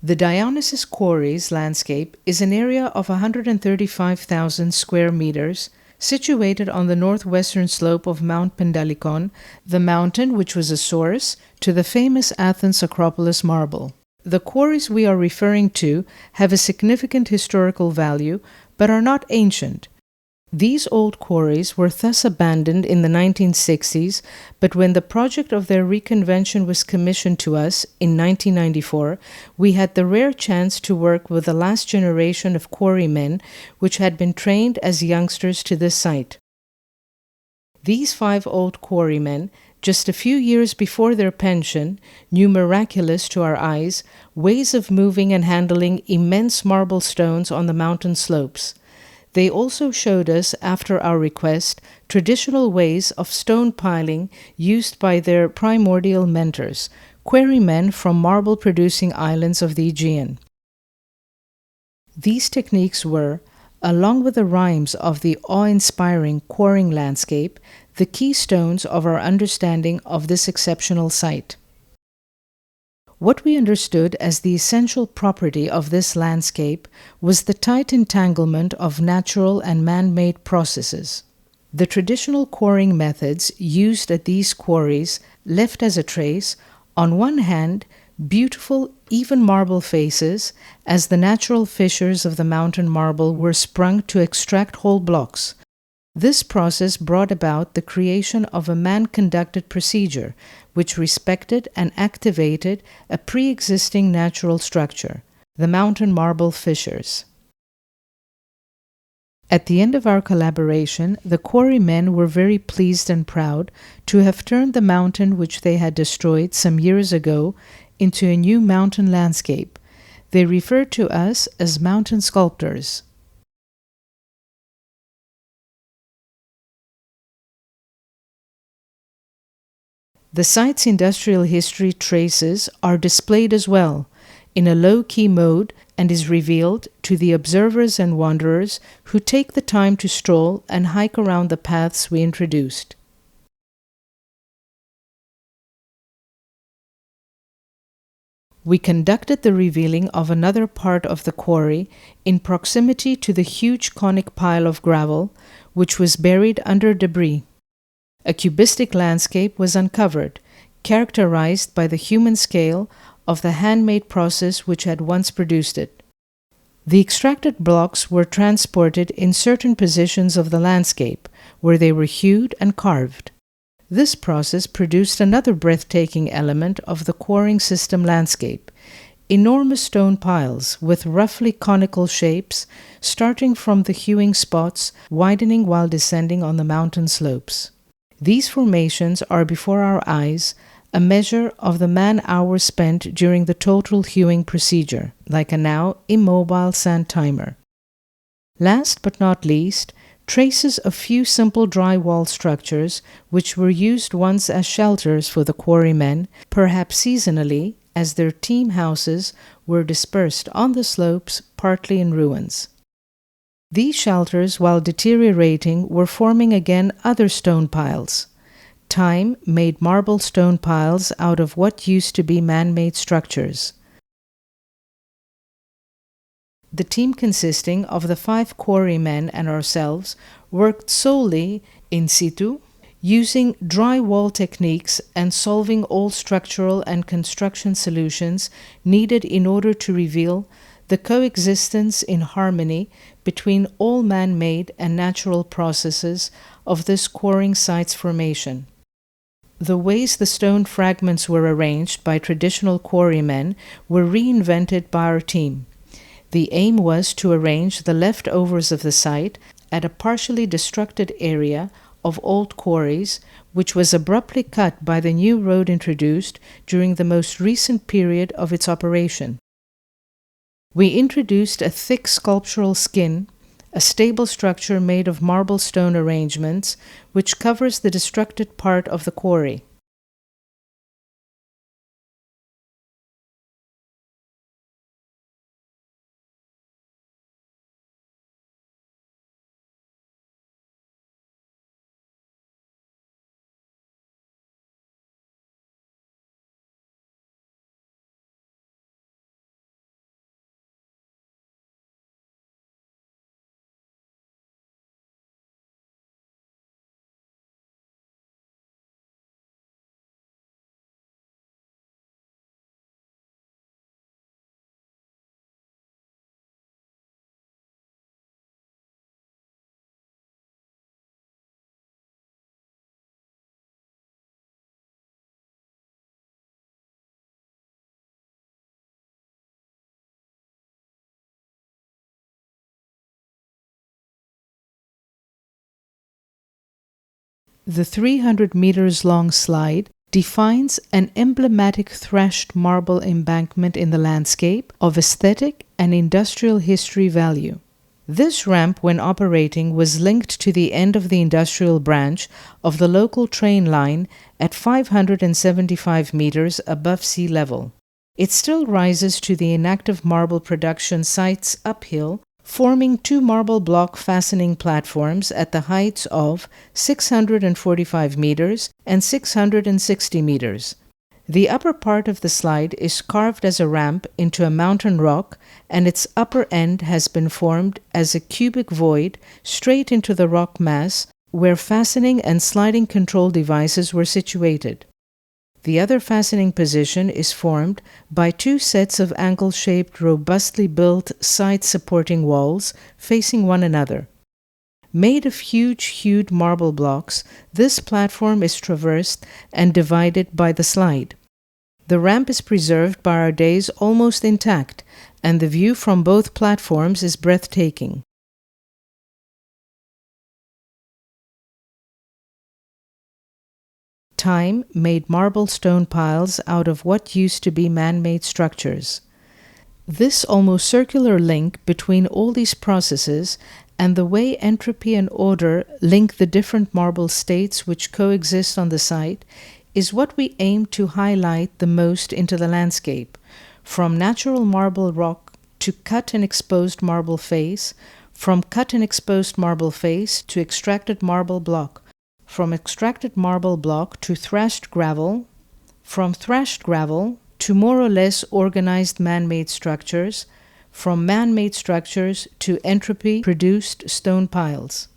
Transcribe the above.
The Dionysus Quarries landscape is an area of 135,000 square meters situated on the northwestern slope of Mount Pendalicon, the mountain which was a source to the famous Athens Acropolis marble. The quarries we are referring to have a significant historical value but are not ancient. These old quarries were thus abandoned in the 1960s, but when the project of their reconvention was commissioned to us in 1994, we had the rare chance to work with the last generation of quarrymen which had been trained as youngsters to this site. These 5 old quarrymen, just a few years before their pension, knew miraculous to our eyes ways of moving and handling immense marble stones on the mountain slopes. They also showed us, after our request, traditional ways of stone piling used by their primordial mentors, quarrymen from marble-producing islands of the Aegean. These techniques were, along with the rhymes of the awe-inspiring quarrying landscape, the keystones of our understanding of this exceptional site. What we understood as the essential property of this landscape was the tight entanglement of natural and man-made processes. The traditional quarrying methods used at these quarries left as a trace, on one hand, beautiful, even marble faces, as the natural fissures of the mountain marble were sprung to extract whole blocks. This process brought about the creation of a man-conducted procedure, which respected and activated a pre-existing natural structure, the mountain marble fissures. At the end of our collaboration, the quarrymen were very pleased and proud to have turned the mountain which they had destroyed some years ago into a new mountain landscape. They referred to us as mountain sculptors. The site's industrial history traces are displayed as well, in a low-key mode, and is revealed to the observers and wanderers who take the time to stroll and hike around the paths we introduced. We conducted the revealing of another part of the quarry in proximity to the huge conic pile of gravel, which was buried under debris. A cubistic landscape was uncovered, characterized by the human scale of the handmade process which had once produced it. The extracted blocks were transported in certain positions of the landscape, where they were hewed and carved. This process produced another breathtaking element of the quarrying system landscape: enormous stone piles with roughly conical shapes, starting from the hewing spots, widening while descending on the mountain slopes. These formations are before our eyes, a measure of the man-hours spent during the total hewing procedure, like a now immobile sand timer. Last but not least, traces of few simple dry wall structures which were used once as shelters for the quarrymen, perhaps seasonally, as their team houses were dispersed on the slopes, partly in ruins. These shelters, while deteriorating, were forming again other stone piles. Time made marble stone piles out of what used to be man-made structures. The team, consisting of the 5 quarrymen and ourselves, worked solely in situ, using dry wall techniques and solving all structural and construction solutions needed in order to reveal the coexistence in harmony between all man-made and natural processes of this quarrying site's formation. The ways the stone fragments were arranged by traditional quarrymen were reinvented by our team. The aim was to arrange the leftovers of the site at a partially destructed area of old quarries, which was abruptly cut by the new road introduced during the most recent period of its operation. We introduced a thick sculptural skin, a stable structure made of marble stone arrangements, which covers the destructed part of the quarry. The 300 meters long slide defines an emblematic threshed marble embankment in the landscape of aesthetic and industrial history value. This ramp, when operating, was linked to the end of the industrial branch of the local train line at 575 meters above sea level. It still rises to the inactive marble production sites uphill, forming two marble block fastening platforms at the heights of 645 meters and 660 meters. The upper part of the slide is carved as a ramp into a mountain rock, and its upper end has been formed as a cubic void straight into the rock mass where fastening and sliding control devices were situated. The other fastening position is formed by two sets of angle-shaped, robustly built side-supporting walls facing one another. Made of huge-hewed marble blocks, this platform is traversed and divided by the slide. The ramp is preserved by our days almost intact, and the view from both platforms is breathtaking. Time made marble stone piles out of what used to be man-made structures. This almost circular link between all these processes and the way entropy and order link the different marble states which coexist on the site is what we aim to highlight the most into the landscape, from natural marble rock to cut and exposed marble face, from cut and exposed marble face to extracted marble block, from extracted marble block to thrashed gravel, from thrashed gravel to more or less organized man-made structures, from man-made structures to entropy-produced stone piles.